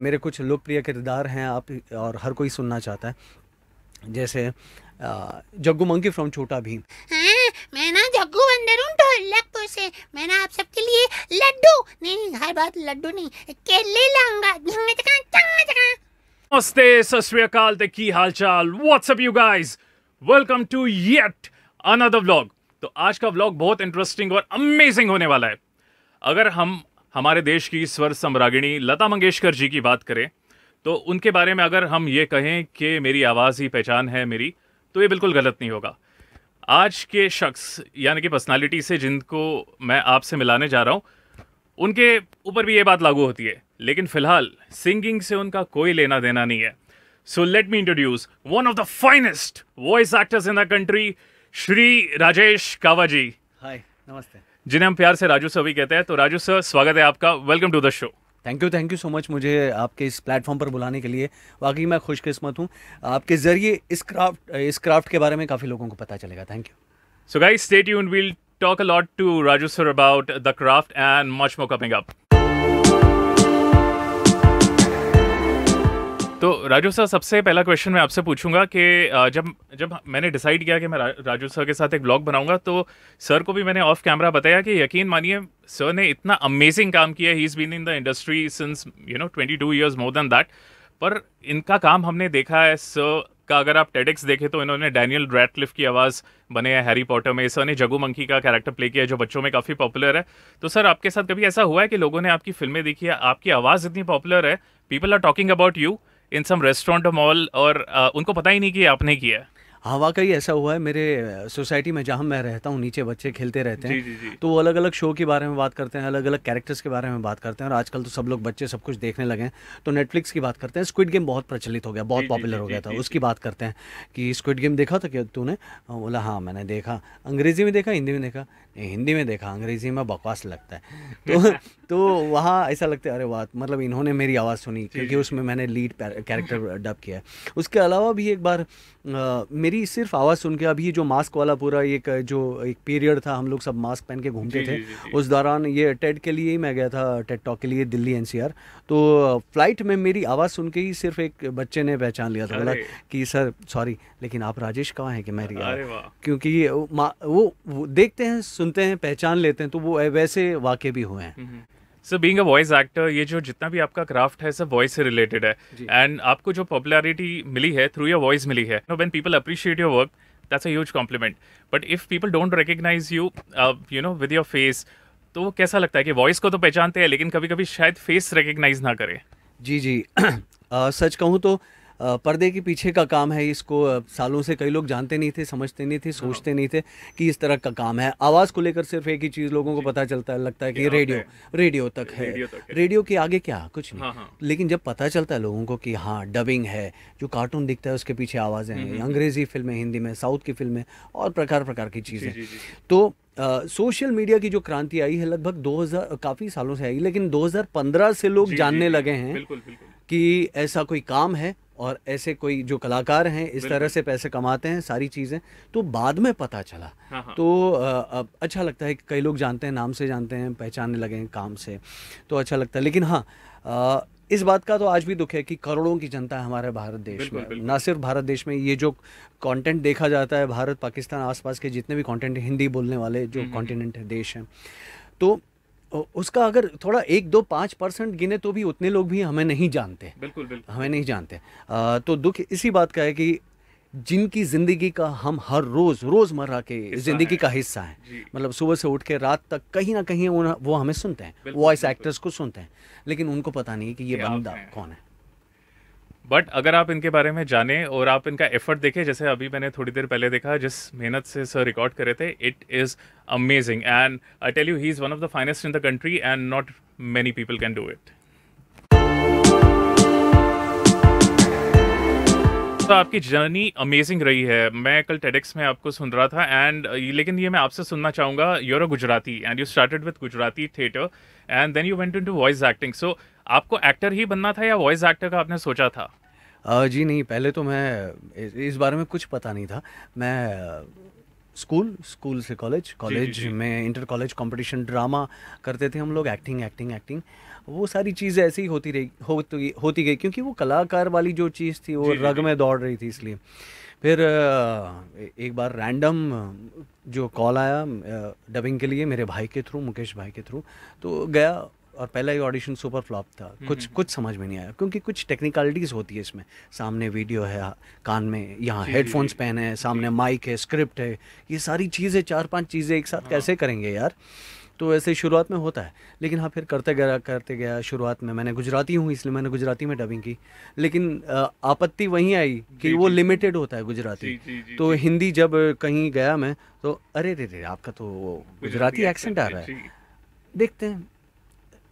मेरे कुछ लोकप्रिय किरदार हैं आप और हर कोई सुनना चाहता है। जैसे जग्गू मंकी फ्रॉम छोटा भीम। हाँ, मैं ना जग्गू बंदर हूँ ढोलकपुर से। मैं ना आप सबके लिए लड्डू नहीं, हर बात लड्डू नहीं, केले लाऊंगा। झंगा चका, चंगा चका। नमस्ते, सत श्री अकाल, ते की हालचाल, what's up you guys, welcome to yet another vlog. तो आज का व्लॉग बहुत इंटरेस्टिंग और अमेजिंग होने वाला है। अगर हम हमारे देश की स्वर सम्रागिणी लता मंगेशकर जी की बात करें तो उनके बारे में अगर हम ये कहें कि मेरी आवाज़ ही पहचान है मेरी, तो ये बिल्कुल गलत नहीं होगा। आज के शख्स यानी कि पर्सनालिटी से जिनको मैं आपसे मिलाने जा रहा हूँ, उनके ऊपर भी ये बात लागू होती है, लेकिन फिलहाल सिंगिंग से उनका कोई लेना देना नहीं है। So let me introduce one of the finest voice actors in the country, Shri Rajesh कावा जी, हाय, नमस्ते। जिन्हें हम प्यार से राजू सर भी कहते हैं। तो राजू सर, स्वागत है आपका, welcome to the show. Thank you so much मुझे आपके इस प्लेटफॉर्म पर बुलाने के लिए। वाकई मैं खुशकिस्मत हूँ। आपके ज़रिए इस क्राफ्ट के बारे में काफ़ी लोगों को पता चलेगा। Thank you. So guys, stay tuned. We'll talk a lot to Raju sir about the craft and much more coming up. तो राजू सर, सबसे पहला क्वेश्चन मैं आपसे पूछूंगा कि जब मैंने डिसाइड किया कि मैं राजू सर के साथ एक ब्लॉग बनाऊंगा, तो सर को भी मैंने ऑफ कैमरा बताया कि यकीन मानिए सर ने इतना अमेजिंग काम किया। He is been in the industry since 22 years, more than that. पर इनका काम हमने देखा है सर का। अगर आप टेडेक्स देखें तो इन्होंने डैनियल रैडक्लिफ की आवाज़ बने हैं हैरी पॉटर में। सर ने जग्गू मंकी का कैरेक्टर प्ले किया है जो बच्चों में काफ़ी पॉपुलर है। तो सर, आपके साथ कभी ऐसा हुआ है कि लोगों ने आपकी फिल्में देखी है, आपकी आवाज़ इतनी पॉपुलर है, people are talking about you in some restaurant mall, और उनको पता ही नहीं कि आपने किया है? हाँ, वाकई ऐसा हुआ है। मेरे सोसाइटी में जहाँ मैं रहता हूँ, नीचे बच्चे खेलते रहते हैं। जी जी जी। तो वो अलग अलग शो के बारे में बात करते हैं, अलग अलग कैरेक्टर्स के बारे में बात करते हैं। और आजकल तो सब लोग बच्चे सब कुछ देखने लगे हैं, तो नेटफ्लिक्स की बात करते हैं। स्क्विड गेम बहुत प्रचलित हो गया, बहुत जी जी पॉपुलर जी हो जी गया था, जी उसकी जी। बात करते हैं कि स्क्विड गेम देखा था क्या तूने? बोला हाँ मैंने देखा। अंग्रेज़ी में देखा, हिंदी में देखा? नहीं, हिंदी में देखा, अंग्रेज़ी में बकवास लगता है। तो तो वहाँ ऐसा लगता है अरे वाह, मतलब इन्होंने मेरी आवाज़ सुनी, क्योंकि उसमें मैंने लीड कैरेक्टर डब किया है। उसके अलावा भी एक बार मेरी सिर्फ आवाज़ सुन के, अभी ये जो मास्क वाला पूरा एक पीरियड था, हम लोग सब मास्क पहन के घूमते जी थे। जी जी जी। उस दौरान ये टेड के लिए ही मैं गया था, टेड टॉक के लिए, दिल्ली एनसीआर। तो फ्लाइट में मेरी आवाज़ सुन के ही सिर्फ एक बच्चे ने पहचान लिया था। बोला अरे कि सर सॉरी, लेकिन आप राजेश कहाँ हैं कि मेरी अरे वाह। क्योंकि वो देखते हैं, सुनते हैं, पहचान लेते हैं। तो वो वैसे वाक़े भी हुए हैं। Sir, being a voice actor, ये जो जितना भी आपका क्राफ्ट है सब वॉइस से रिलेटेड है। जी। एंड आपको जो पॉपुलैरिटी मिली है थ्रू योर वॉइस मिली है। When people appreciate your work, that's a huge compliment. But if people don't recognise you with your face, तो वो कैसा लगता है कि वॉइस को तो पहचानते हैं लेकिन कभी कभी शायद फेस रिकग्नाइज ना करें? जी जी। सच कहूँ तो पर्दे के पीछे का काम है। इसको सालों से कई लोग जानते नहीं थे, समझते नहीं थे, सोचते नहीं थे कि इस तरह का काम है। आवाज़ को लेकर सिर्फ एक ही चीज़ लोगों को पता चलता है, लगता है कि क्या रेडियो है? रेडियो तक है। रेडियो तक है। रेडियो के आगे क्या, कुछ नहीं। हाँ हाँ। लेकिन जब पता चलता है लोगों को कि हाँ डबिंग है, जो कार्टून दिखता है उसके पीछे आवाज़ें हैं, अंग्रेज़ी फिल्में, हिंदी में, साउथ की फिल्में, और प्रकार प्रकार की जी चीज़ें। जी जी जी। तो सोशल मीडिया की जो क्रांति आई है, लगभग 2000, काफ़ी सालों से आई, लेकिन 2015 से लोग जी, जी, जानने जी, लगे हैं बिल्कुल बिल्कुल। कि ऐसा कोई काम है और ऐसे कोई जो कलाकार हैं इस तरह बिल्कुल। से पैसे कमाते हैं, सारी चीज़ें। तो बाद में पता चला। हाँ हाँ। तो अब अच्छा लगता है कि कई लोग जानते हैं, नाम से जानते हैं, पहचानने लगे हैं काम से, तो अच्छा लगता है। लेकिन हाँ, इस बात का तो आज भी दुख है कि करोड़ों की जनता है हमारे भारत देश बिल्कुल में। बिल्कुल। ना सिर्फ भारत देश में, ये जो कंटेंट देखा जाता है, भारत पाकिस्तान आसपास के जितने भी कंटेंट, हिंदी बोलने वाले जो कॉन्टिनेंट है, देश हैं, तो उसका अगर थोड़ा 1-2-5% गिने तो भी उतने लोग भी हमें नहीं जानते, बिल्कुल बिल्कुल। हमें नहीं जानते। तो दुख इसी बात का है कि जिनकी ज़िंदगी का हम हर रोज़मर्रा के हिस्सा ज़िंदगी है। का हिस्सा हैं, जी। मतलब सुबह से उठ के रात तक कहीं ना कहीं वो हमें सुनते हैं, बिल्कुल, वॉइस बिल्कुल। एक्टर्स को सुनते हैं, लेकिन उनको पता नहीं कि ये कि आप बंदा हैं। कौन है। बट अगर आप इनके बारे में जानें और आप इनका एफर्ट देखें, जैसे अभी मैंने थोड़ी देर पहले देखा, जिस मेहनत से सर रिकॉर्ड करे थे, it is amazing. And I tell you, he is one of the finest in the country and not many people can do it. तो आपकी जर्नी अमेजिंग रही है। मैं कल टेडेक्स में आपको सुन रहा था एंड लेकिन ये मैं आपसे सुनना चाहूँगा, you're a Gujarati and you started with Gujarati theatre and then you went into voice acting. So आपको एक्टर ही बनना था या वॉइस एक्टर का आपने सोचा था? जी नहीं, पहले तो मैं इस बारे में कुछ पता नहीं था। मैं स्कूल से कॉलेज, जी जी जी। में इंटर कॉलेज कंपटीशन ड्रामा करते थे हम लोग, एक्टिंग एक्टिंग एक्टिंग। वो सारी चीज़ें ऐसे ही होती गई, क्योंकि वो कलाकार वाली जो चीज़ थी वो रग में दौड़ रही थी, इसलिए। फिर एक बार रैंडम जो कॉल आया डबिंग के लिए मेरे भाई के थ्रू, मुकेश भाई के थ्रू, तो गया और पहला ही ऑडिशन सुपर फ्लॉप था। कुछ समझ में नहीं आया, क्योंकि कुछ टेक्निकलिटीज़ होती है इसमें। सामने वीडियो है, कान में यहाँ हेडफोन्स पहने हैं, सामने माइक है, स्क्रिप्ट है, ये सारी चीज़ें 4-5 चीज़ें एक साथ कैसे करेंगे यार। तो ऐसे शुरुआत में होता है, लेकिन हाँ फिर करते गया। शुरुआत में मैंने गुजराती हूँ, इसलिए मैंने गुजराती में डबिंग की, लेकिन आपत्ति वहीं आई कि वो लिमिटेड होता है गुजराती। तो हिंदी जब कहीं गया मैं, तो अरे रे आपका तो गुजराती एक्सेंट आ रहा है, देखते हैं,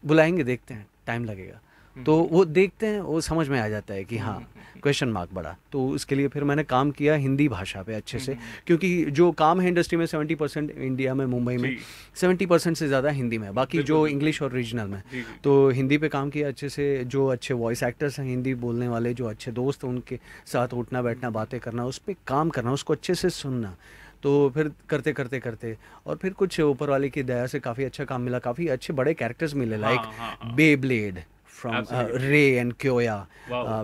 बुलाएंगे, देखते हैं, टाइम लगेगा। तो वो देखते हैं, वो समझ में आ जाता है कि हाँ क्वेश्चन मार्क बड़ा। तो उसके लिए फिर मैंने काम किया हिंदी भाषा पे अच्छे से, क्योंकि जो काम है इंडस्ट्री में 70% इंडिया में, मुंबई में 70% से ज़्यादा हिंदी में, बाकी जो इंग्लिश और रीजनल में। तो हिंदी पे काम किया अच्छे से। जो अच्छे वॉइस एक्टर्स हैं हिंदी बोलने वाले, जो अच्छे दोस्त हैं, उनके साथ उठना बैठना, बातें करना, उस पर काम करना, उसको अच्छे से सुनना। तो फिर करते और फिर कुछ ऊपर वाले की दया से काफ़ी अच्छा काम मिला, काफ़ी अच्छे बड़े कैरेक्टर्स मिले, लाइक बे ब्लेड फ्रॉम रे एंड क्योया,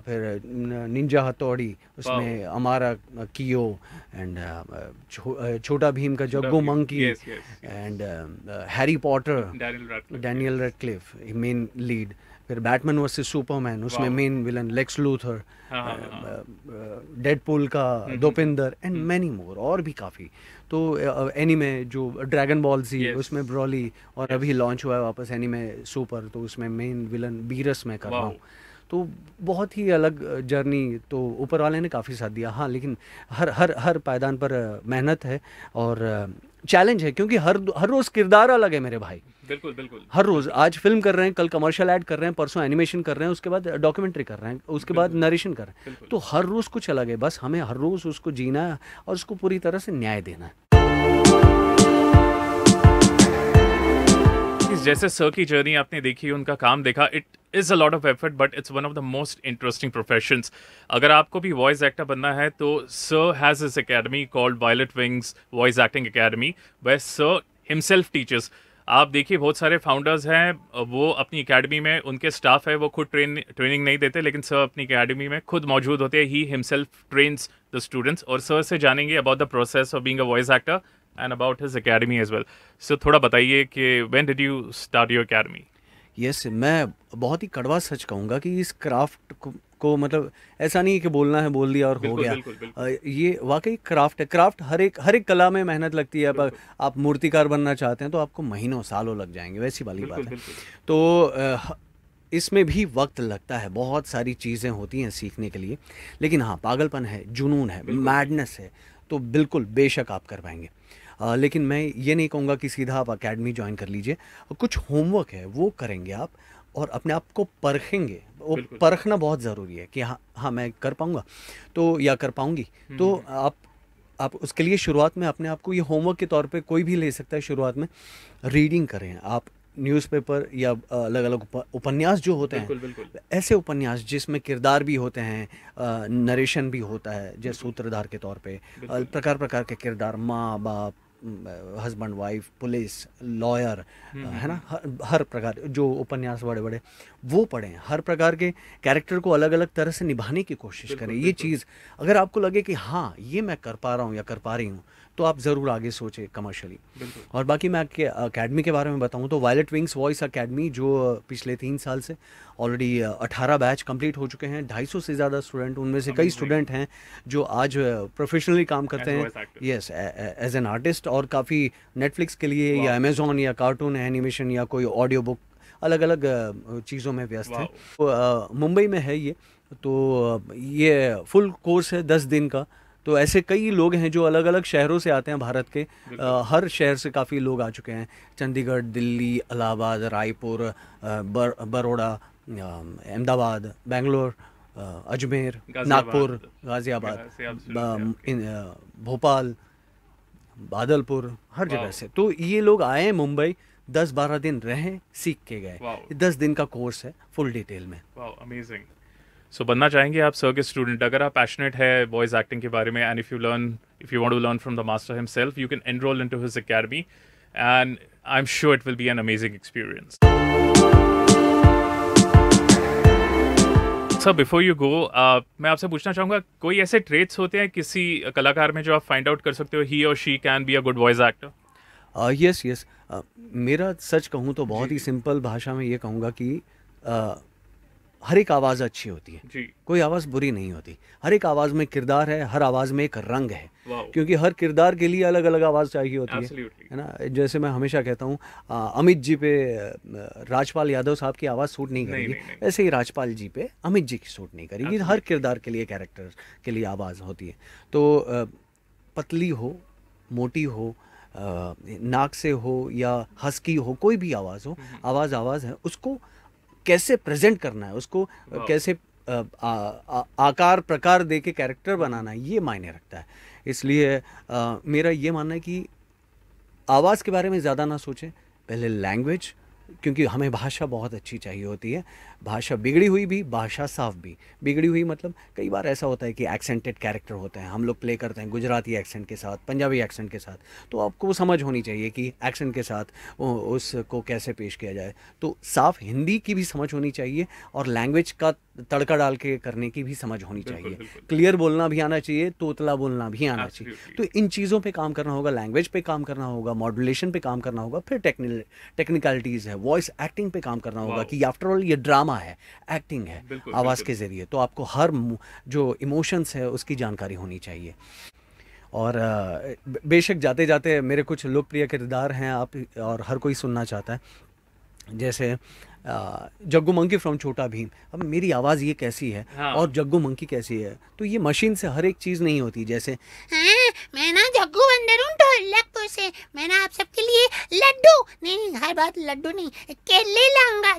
फिर निंजा हथौड़ी, उसमें अमारा कियो, एंड छोटा भीम का Jaggu monkey, and Harry Potter, Daniel Radcliffe main lead. फिर बैटमैन वर्सेस सुपरमैन, उसमें main villain Lex Luthor, Deadpool का दोपिंदर, एंड मैनी मोर, और भी काफ़ी। तो एनीमे जो ड्रैगन बॉल जी, उसमें ब्रॉली, और अभी लॉन्च हुआ है वापस एनीमे सुपर, तो उसमें मेन विलन बीरस में कर रहा हूँ। तो बहुत ही अलग जर्नी, तो ऊपर वाले ने काफ़ी साथ दिया। हाँ, लेकिन हर पायदान पर मेहनत है और चैलेंज है, क्योंकि हर रोज़ किरदार अलग है मेरे भाई। बिल्कुल। हर रोज़, आज फिल्म कर रहे हैं, कल कमर्शियल ऐड कर रहे हैं, परसों एनिमेशन कर रहे हैं, उसके बाद डॉक्यूमेंट्री कर रहे हैं, उसके बाद नरेशन कर रहे हैं। तो हर रोज़ कुछ अलग है, बस हमें हर रोज़ उसको जीना है और उसको पूरी तरह से न्याय देना है। जैसे सर की जर्नी आपने देखी, उनका काम देखा, it is a lot of effort but it's one of the most interesting professions. अगर आपको भी वॉइस एक्टर बनना है तो sir has his academy called Violet Wings voice acting academy, where sir himself teachers. आप देखिए बहुत सारे फाउंडर्स हैं, वो अपनी एकेडमी में, उनके स्टाफ है, वो खुद ट्रेनिंग नहीं देते, लेकिन सर अपनी एकेडमी में खुद मौजूद होते हैं। He himself trains the students, और सर से जानेंगे about the process of being a voice actor and about his academy as well. So थोड़ा बताइए कि when did you start your academy? Yes, मैं बहुत ही कड़वा सच कहूँगा कि इस क्राफ्ट को मतलब ऐसा नहीं है कि बोलना है, बोल दिया और हो गया। बिल्कुल। ये वाकई क्राफ्ट है। क्राफ्ट हर एक कला में मेहनत लगती है। पर आप मूर्तिकार बनना चाहते हैं तो आपको महीनों सालों लग जाएंगे, वैसी वाली बात है। तो इसमें भी वक्त लगता है, बहुत सारी चीज़ें होती हैं सीखने के लिए, लेकिन हाँ पागलपन है, जुनून है, मैडनेस है, तो बिल्कुल बेशक आप कर पाएंगे। लेकिन मैं ये नहीं कहूँगा कि सीधा आप एकेडमी ज्वाइन कर लीजिए। कुछ होमवर्क है वो करेंगे आप, और अपने आप को परखेंगे। वो परखना बहुत ज़रूरी है कि हाँ मैं कर पाऊँगा तो या कर पाऊँगी। तो आप उसके लिए शुरुआत में अपने आप को ये होमवर्क के तौर पे कोई भी ले सकता है। शुरुआत में रीडिंग करें आप, न्यूज़पेपर या अलग अलग उपन्यास जो होते हैं, ऐसे उपन्यास जिसमें किरदार भी होते हैं, नरेशन भी होता है, जैसे सूत्रधार के तौर पे प्रकार के किरदार, माँ बाप, हस्बैंड वाइफ, पुलिस, लॉयर, है ना, हर प्रकार जो उपन्यास बड़े बड़े वो पढ़ें। हर प्रकार के कैरेक्टर को अलग अलग तरह से निभाने की कोशिश करें। ये चीज़ अगर आपको लगे कि हाँ ये मैं कर पा रहा हूँ या कर पा रही हूँ, तो आप ज़रूर आगे सोचें कमर्शियली। और बाकी मैं अकेडमी के बारे में बताऊँ तो वायलेट विंग्स वॉइस अकेडमी जो पिछले 3 साल से ऑलरेडी 18 बैच कंप्लीट हो चुके हैं, 250 से ज़्यादा स्टूडेंट, उनमें से कई स्टूडेंट हैं जो आज प्रोफेशनली काम करते हैं, यस, एज एन आर्टिस्ट, और काफ़ी नेटफ्लिक्स के लिए या अमेजोन या कार्टून एनिमेशन या कोई ऑडियो बुक अलग अलग चीज़ों में व्यस्त है। तो मुंबई में है ये, तो ये फुल कोर्स है 10 दिन का। तो ऐसे कई लोग हैं जो अलग अलग शहरों से आते हैं भारत के, हर शहर से काफ़ी लोग आ चुके हैं। चंडीगढ़, दिल्ली, इलाहाबाद, रायपुर, बड़ौदा, अहमदाबाद, बेंगलोर, अजमेर, नागपुर, गाज़ियाबाद, भोपाल, बादलपुर, हर जगह से। तो ये लोग आए मुंबई, 10-12 दिन रहे, सीख के गए। 10 दिन का कोर्स है फुल डिटेल में। अमेजिंग। सो बनना चाहेंगे आप सर के स्टूडेंट, अगर आप पैशनेट है वॉइस एक्टिंग के बारे में, and if you want to learn from the master himself, you can enrol into his academy and I am sure it will be an amazing experience. Sir before you go मैं आपसे पूछना चाहूँगा कोई ऐसे traits होते हैं किसी कलाकार में जो आप फाइंड आउट कर सकते हो ही और she can be a good voice actor? Yes yes, मेरा सच कहूँ तो बहुत ही सिंपल भाषा में ये कहूँगा कि हर एक आवाज़ अच्छी होती है, जी। कोई आवाज़ बुरी नहीं होती। हर एक आवाज़ में किरदार है, हर आवाज़ में एक रंग है, Wow. क्योंकि हर किरदार के लिए अलग अलग आवाज़ चाहिए होती Absolutely. है ना। जैसे मैं हमेशा कहता हूँ अमित जी पे राजपाल यादव साहब की आवाज़ सूट नहीं करेगी, नहीं। ऐसे ही राजपाल जी पे अमित जी की सूट नहीं करेगी। हर किरदार के लिए, कैरेक्टर के लिए आवाज़ होती है। तो पतली हो, मोटी हो, नाक से हो या हस्की हो, कोई भी आवाज़ हो, आवाज़ आवाज़ है, उसको कैसे प्रेजेंट करना है, उसको कैसे आकार प्रकार दे के कैरेक्टर बनाना है, ये मायने रखता है। इसलिए मेरा ये मानना है कि आवाज़ के बारे में ज़्यादा ना सोचें, पहले लैंग्वेज, क्योंकि हमें भाषा बहुत अच्छी चाहिए होती है। भाषा बिगड़ी हुई भी, भाषा साफ भी। बिगड़ी हुई मतलब कई बार ऐसा होता है कि एक्सेंटेड कैरेक्टर होते हैं, हम लोग प्ले करते हैं गुजराती एक्सेंट के साथ, पंजाबी एक्सेंट के साथ, तो आपको वो समझ होनी चाहिए कि एक्सेंट के साथ उसको कैसे पेश किया जाए। तो साफ हिंदी की भी समझ होनी चाहिए और लैंग्वेज का तड़का डाल के करने की भी समझ होनी चाहिए। क्लियर बोलना भी आना चाहिए, तोतला बोलना भी आना चाहिए। तो इन चीज़ों पे काम करना होगा, लैंग्वेज पे काम करना होगा, मॉड्यूलेशन पे काम करना होगा, फिर टेक्निकलिटीज़ है, वॉइस एक्टिंग पे काम करना होगा कि आफ्टर ऑल ये ड्रामा है, एक्टिंग है आवाज़ के ज़रिए। तो आपको हर जो इमोशंस है उसकी जानकारी होनी चाहिए। और बेशक जाते जाते मेरे कुछ लोकप्रिय किरदार हैं आप और हर कोई सुनना चाहता है, जैसे जग्गू मंकी फ्रॉम छोटा भीम। अब मेरी आवाज़ ये कैसी है और जग्गू मंकी कैसी है, तो ये मशीन से हर एक चीज़ नहीं होती। जैसे मैं ना जग्गू बंदर हूँ ढोलकपुर से, मैंने आप सबके लिए लड्डू नहीं, हर बात लड्डू नहीं, केले लाऊंगा।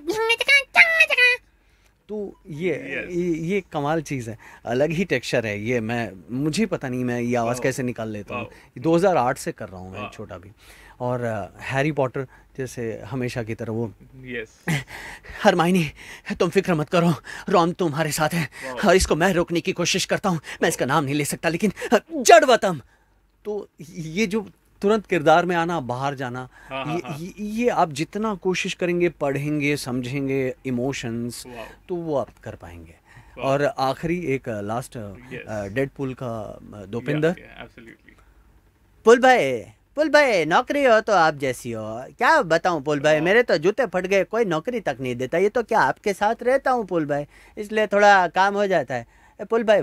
तो ये कमाल चीज़ है, अलग ही टेक्सचर है ये। मुझे पता नहीं मैं ये आवाज़ कैसे निकाल लेता हूँ। 2008 से कर रहा हूँ मैं छोटा भी। और हैरी पॉटर जैसे हमेशा की तरह वो हरमाइनी तुम फिक्र मत करो, रॉन तुम्हारे साथ है, इसको मैं रोकने की कोशिश करता हूँ, मैं इसका नाम नहीं ले सकता लेकिन जड़वतम। तो ये जो तुरंत किरदार में आना, बाहर जाना, ये आप जितना कोशिश करेंगे, पढ़ेंगे, समझेंगे इमोशंस, तो वो आप कर पाएंगे। और आखिरी एक लास्ट डेडपूल का दोपिंदर, पुल भाई नौकरी हो तो आप जैसी हो, क्या बताऊं पुल भाई, मेरे तो जूते फट गए, कोई नौकरी तक नहीं देता, ये तो क्या आपके साथ रहता हूं पुल भाई, इसलिए थोड़ा काम हो जाता है। पुल भाई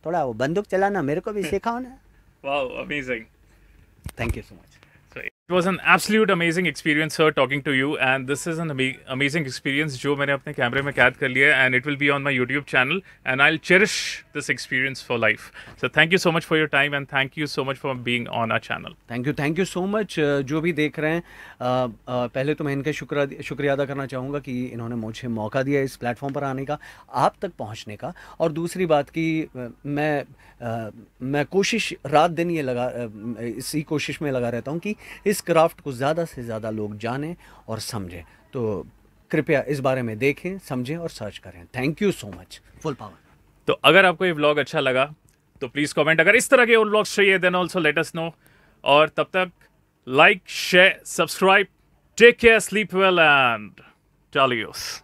थोड़ा वो बंदूक चलाना मेरे को भी सिखाओ ना। Wow, amazing. Thank you so much. So it was an absolute amazing experience, sir, talking to you. And this is an amazing experience जो मैंने अपने कैमरे में कैद कर लिया है, and it will be on my YouTube channel, and I'll cherish this experience for life. So thank you so much for your time, and thank you so much for being on our channel. Thank you so much. जो भी देख रहे हैं, पहले तो मैं इनका शुक्रिया अदा करना चाहूँगा कि इन्होंने मुझे मौका दिया इस प्लेटफॉर्म पर आने का, आप तक पहुँचने का। और दूसरी बात कि मैं कोशिश रात दिन इसी कोशिश में लगा रहता हूँ कि इस क्राफ्ट को ज़्यादा से ज़्यादा लोग जानें और समझें। तो कृपया इस बारे में देखें, समझें और सर्च करें। Thank you so much. Full power. तो अगर आपको ये व्लॉग अच्छा लगा तो प्लीज़ कमेंट, अगर इस तरह के और व्लॉग्स चाहिए then also let us know. और तब तक like, share, subscribe, take care, sleep well and चालियोस।